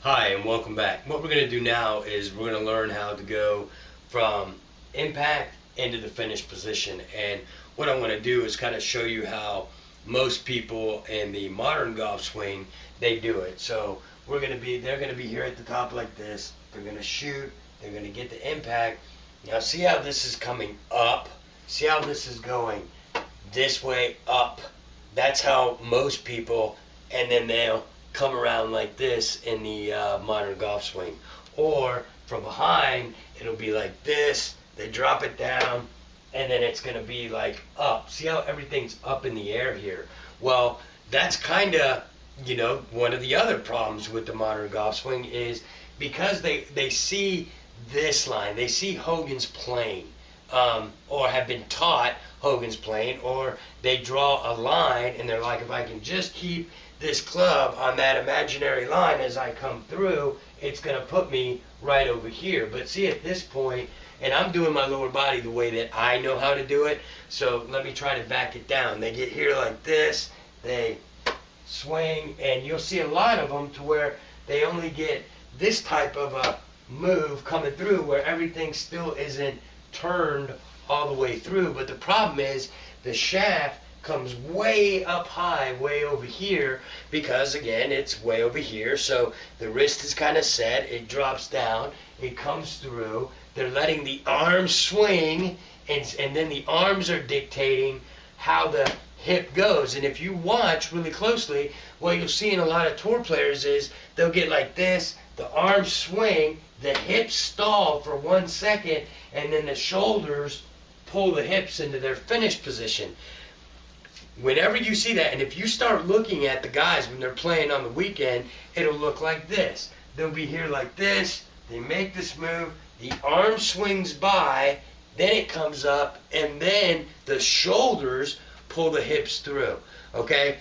Hi and welcome back. What we're going to do now is we're going to learn how to go from impact into the finished position. And what I want to do is kind of show you how most people in the modern golf swing, they do it. So they're going to be here at the top like this. They're going to shoot. They're going to get the impact. Now see how this is coming up. See how this is going this way up. That's how most people, and then they'll come around like this in the modern golf swing. Or from behind, it'll be like this. They drop it down, and then it's going to be like up. See how everything's up in the air here? Well, that's kind of, one of the other problems with the modern golf swing is because they see this line. They see Hogan's plane, or have been taught Hogan's plane, or they draw a line, and they're like, if I can just keep this club on that imaginary line as I come through, it's going to put me right over here. But see, at this point, and I'm doing my lower body the way that I know how to do it, so let me try to back it down. They get here like this, they swing, and you'll see a lot of them to where they only get this type of a move coming through where everything still isn't turned all the way through. But the problem is the shaft comes way up high, way over here, because again, it's way over here. So the wrist is kind of set, it drops down, it comes through. They're letting the arms swing, and then the arms are dictating how the hip goes. And if you watch really closely, what you'll see in a lot of tour players is they'll get like this, the arms swing, the hips stall for 1 second, and then the shoulders pull the hips into their finished position. Whenever you see that, and if you start looking at the guys when they're playing on the weekend, it'll look like this. They'll be here like this, they make this move, the arm swings by, then it comes up, and then the shoulders pull the hips through, okay?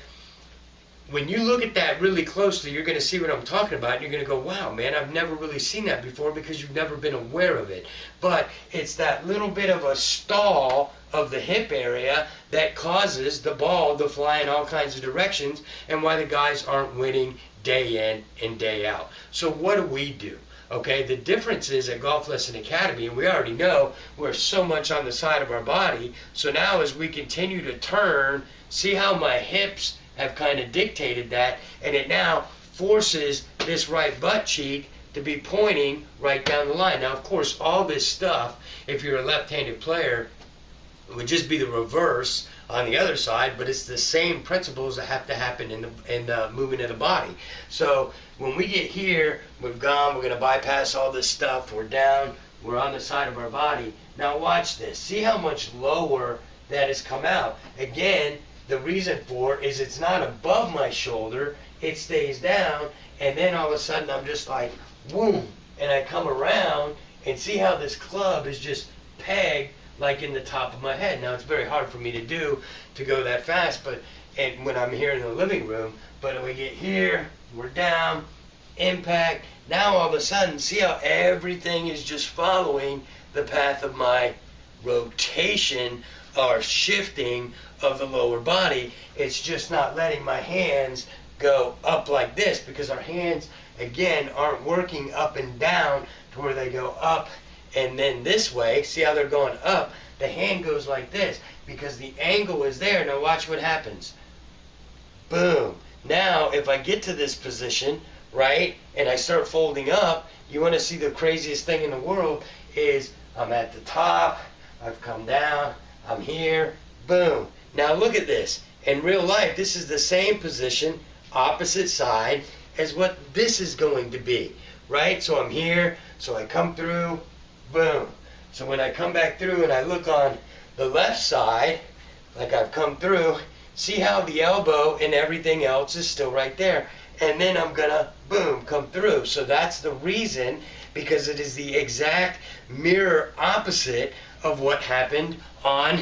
When you look at that really closely, you're going to see what I'm talking about, and you're going to go, wow, man, I've never really seen that before, because you've never been aware of it. But it's that little bit of a stall of the hip area that causes the ball to fly in all kinds of directions, and why the guys aren't winning day in and day out. So what do? Okay, the difference is at Golf Lesson Academy, and we already know we're so much on the side of our body, so now as we continue to turn, see how my hips have kind of dictated that, and it now forces this right butt cheek to be pointing right down the line. Now, of course, all this stuff, if you're a left-handed player, it would just be the reverse on the other side, but it's the same principles that have to happen in the movement of the body. So when we get here, we've gone, we're going to bypass all this stuff, we're down, we're on the side of our body. Now watch this. See how much lower that has come out. Again, the reason for it is it's not above my shoulder, it stays down, and then all of a sudden I'm just like, boom, and I come around, and see how this club is just pegged like in the top of my head. Now it's very hard for me to do, to go that fast, but and when I'm here in the living room, but when we get here, we're down, impact, now all of a sudden, see how everything is just following the path of my rotation or shifting of the lower body. It's just not letting my hands go up like this, because our hands, again, aren't working up and down to where they go up and then this way. See how they're going up? The hand goes like this because the angle is there. Now watch what happens. Boom. Now if I get to this position, right, and I start folding up, you want to see the craziest thing in the world is I'm at the top, I've come down, I'm here, boom. Now look at this. In real life, this is the same position, opposite side, as what this is going to be, right? So I'm here, so I come through, boom. So when I come back through and I look on the left side, like I've come through, see how the elbow and everything else is still right there. And then I'm gonna, boom, come through. So that's the reason, because it is the exact mirror opposite of what happened on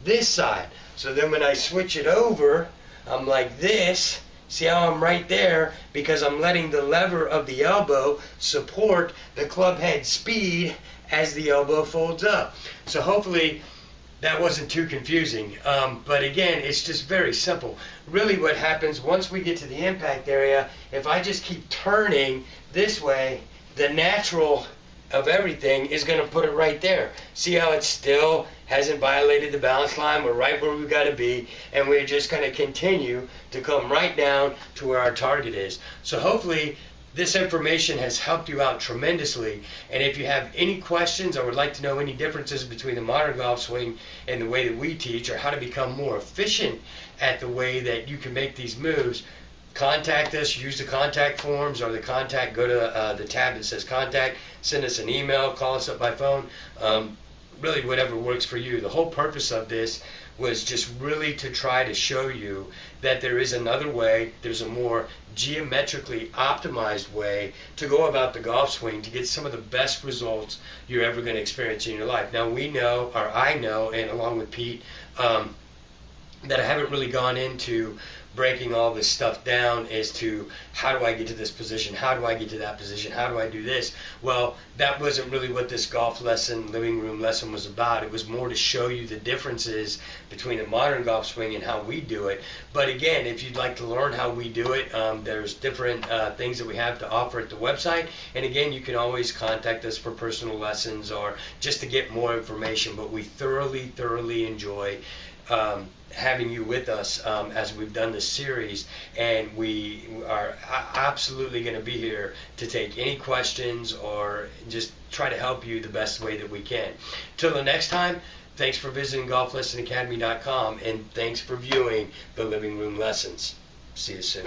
this side. So then when I switch it over, I'm like this. See how I'm right there, because I'm letting the lever of the elbow support the club head speed as the elbow folds up. So hopefully that wasn't too confusing. But again, it's just very simple. Really what happens once we get to the impact area, if I just keep turning this way, the natural of everything is going to put it right there. See how it still hasn't violated the balance line? We're right where we've got to be, and we're just going to continue to come right down to where our target is. So hopefully this information has helped you out tremendously, and if you have any questions or would like to know any differences between the modern golf swing and the way that we teach, or how to become more efficient at the way that you can make these moves, contact us. Use the contact forms or go to the tab that says contact, send us an email, call us up by phone, really whatever works for you. The whole purpose of this was just really to try to show you that there is another way. There's a more geometrically optimized way to go about the golf swing to get some of the best results you're ever going to experience in your life. Now we know, or I know, and along with Pete, that I haven't really gone into breaking all this stuff down as to how do I get to this position, how do I get to that position, how do I do this. Well, that wasn't really what this golf lesson, living room lesson was about. It was more to show you the differences between the modern golf swing and how we do it. But again, if you'd like to learn how we do it, there's different things that we have to offer at the website. And again, you can always contact us for personal lessons or just to get more information. But we thoroughly enjoy having you with us as we've done this series, and we are absolutely going to be here to take any questions or just try to help you the best way that we can. Till the next time, thanks for visiting golflessonacademy.com, and thanks for viewing the Living Room Lessons. See you soon.